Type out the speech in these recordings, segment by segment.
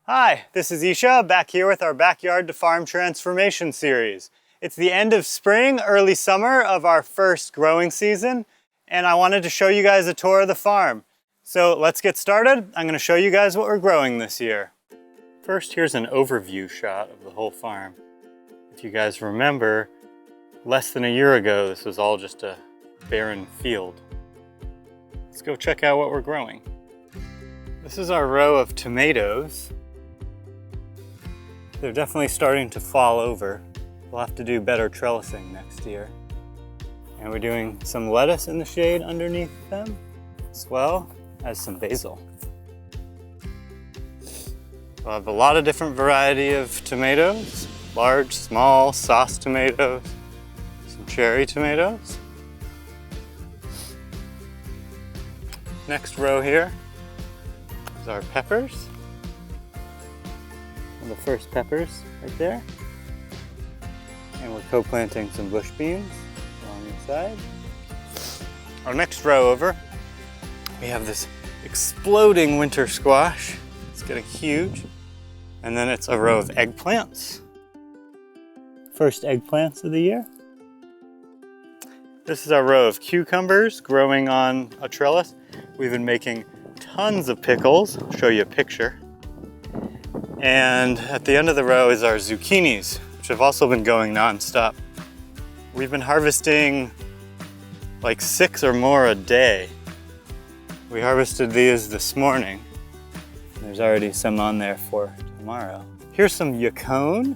Hi, this is Isha, back here with our Backyard to Farm Transformation series. It's the end of spring, early summer of our first growing season, and I wanted to show you guys a tour of the farm. So let's get started. I'm going to show you guys what we're growing this year. First, here's an overview shot of the whole farm. If you guys remember, less than a year ago, this was all just a barren field. Let's go check out what we're growing. This is our row of tomatoes. They're definitely starting to fall over. We'll have to do better trellising next year. And we're doing some lettuce in the shade underneath them, as well as some basil. We'll have a lot of different variety of tomatoes. Large, small, sauce tomatoes, some cherry tomatoes. Next row here is our peppers. The first peppers right there. And we're co-planting some bush beans along the side. Our next row over, we have this exploding winter squash. It's getting huge. And then it's a row of eggplants. First eggplants of the year. This is our row of cucumbers growing on a trellis. We've been making tons of pickles. I'll show you a picture. And at the end of the row is our zucchinis, which have also been going non-stop. We've been harvesting like 6 or more a day. We harvested these this morning. There's already some on there for tomorrow. Here's some Yacon.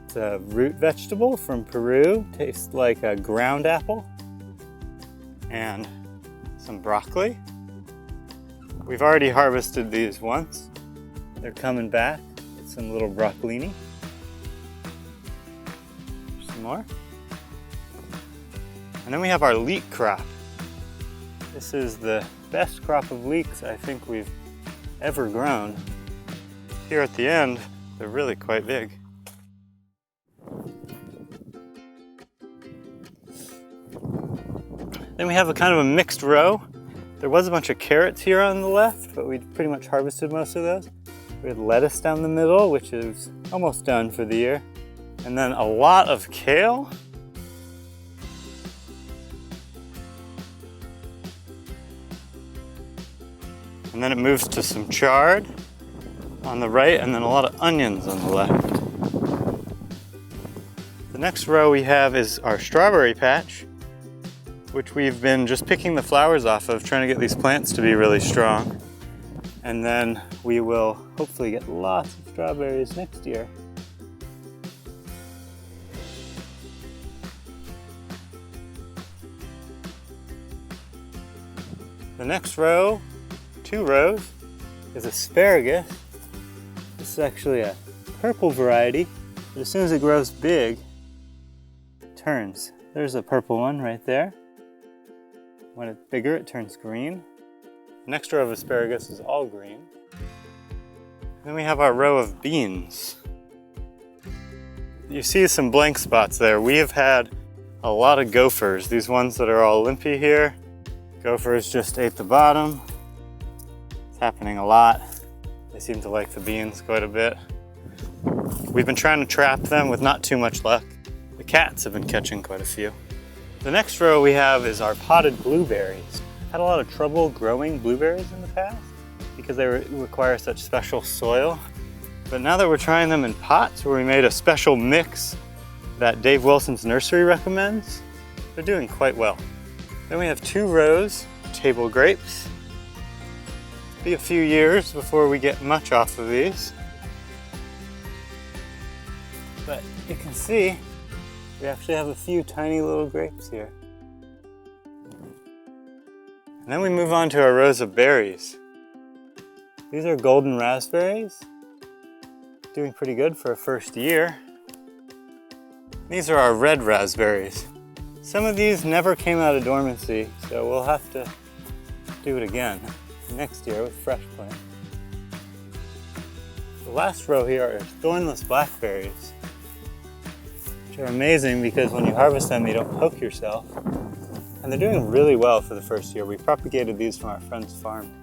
It's a root vegetable from Peru. Tastes like a ground apple. And some broccoli. We've already harvested these once. They're coming back. Some little broccolini. Some more. And then we have our leek crop. This is the best crop of leeks I think we've ever grown. Here at the end, they're really quite big. Then we have a kind of a mixed row. There was a bunch of carrots here on the left, but we pretty much harvested most of those. We had lettuce down the middle, which is almost done for the year. And then a lot of kale. And then it moves to some chard on the right, and then a lot of onions on the left. The next row we have is our strawberry patch, which we've been just picking the flowers off of, trying to get these plants to be really strong. And then we will hopefully get lots of strawberries next year. The next row, 2 rows, is asparagus. This is actually a purple variety, but as soon as it grows big, it turns. There's a purple one right there. When it's bigger, it turns green. The next row of asparagus is all green. Then we have our row of beans. You see some blank spots there. We have had a lot of gophers. These ones that are all limpy here. Gophers just ate the bottom. It's happening a lot. They seem to like the beans quite a bit. We've been trying to trap them with not too much luck. The cats have been catching quite a few. The next row we have is our potted blueberries. Had a lot of trouble growing blueberries in the past because they require such special soil. But now that we're trying them in pots where we made a special mix that Dave Wilson's nursery recommends, they're doing quite well. Then we have 2 rows of table grapes. It'll be a few years before we get much off of these. But you can see we actually have a few tiny little grapes here. And then we move on to our rows of berries. These are golden raspberries. Doing pretty good for a first year. These are our red raspberries. Some of these never came out of dormancy, so we'll have to do it again next year with fresh plants. The last row here are thornless blackberries, which are amazing because when you harvest them, you don't poke yourself. And they're doing really well for the first year. We propagated these from our friend's farm.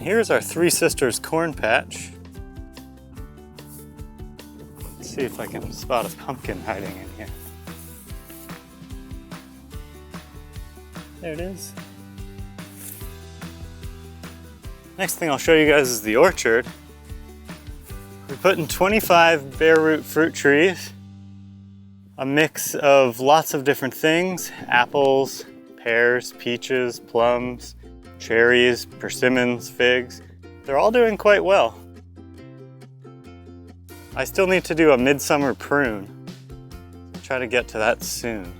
here's our Three Sisters corn patch. Let's see if I can spot a pumpkin hiding in here. There it is. Next thing I'll show you guys is the orchard. We put in 25 bare root fruit trees, a mix of lots of different things: apples, pears, peaches, plums, cherries, persimmons, figs. They're all doing quite well. I still need to do a midsummer prune. I'll try to get to that soon.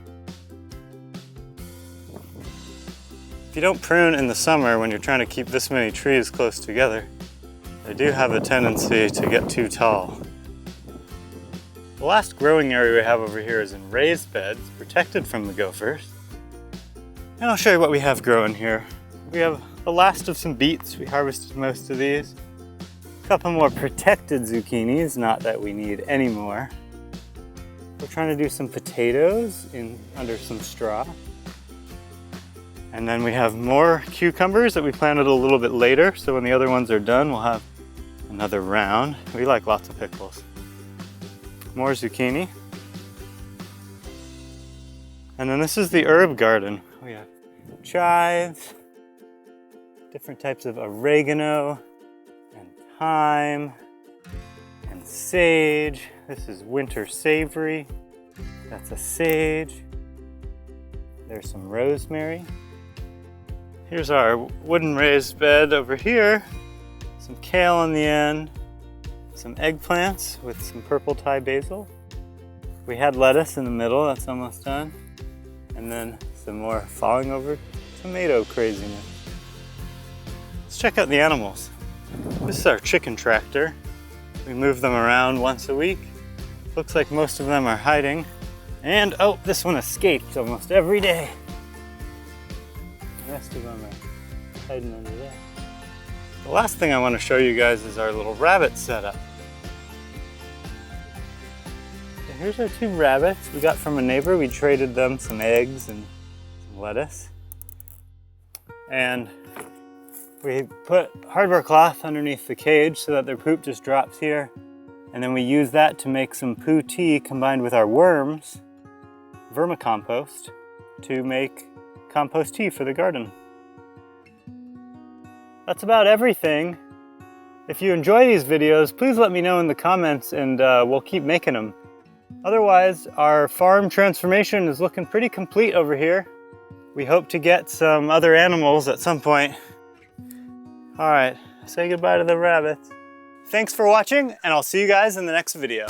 If you don't prune in the summer when you're trying to keep this many trees close together, they do have a tendency to get too tall. The last growing area we have over here is in raised beds, protected from the gophers. And I'll show you what we have growing here. We have the last of some beets. We harvested most of these. A couple more protected zucchinis, not that we need any more. We're trying to do some potatoes under some straw. And then we have more cucumbers that we planted a little bit later, so when the other ones are done, we'll have another round. We like lots of pickles. More zucchini. And then this is the herb garden. We have chives, different types of oregano, and thyme, and sage. This is winter savory. That's a sage. There's some rosemary. Here's our wooden raised bed over here. Some kale on the end, some eggplants with some purple Thai basil. We had lettuce in the middle, that's almost done. And then some more falling over tomato craziness. Let's check out the animals. This is our chicken tractor. We move them around once a week. Looks like most of them are hiding. And oh, this one escaped almost every day. The rest of them are hiding under there. The last thing I want to show you guys is our little rabbit setup. So here's our two rabbits we got from a neighbor. We traded them some eggs and some lettuce. And we put hardware cloth underneath the cage so that their poop just drops here. And then we use that to make some poo tea combined with our worms, vermicompost, to make compost tea for the garden. That's about everything. If you enjoy these videos, please let me know in the comments and we'll keep making them. Otherwise, our farm transformation is looking pretty complete over here. We hope to get some other animals at some point. All right, say goodbye to the rabbits. Thanks for watching, and I'll see you guys in the next video.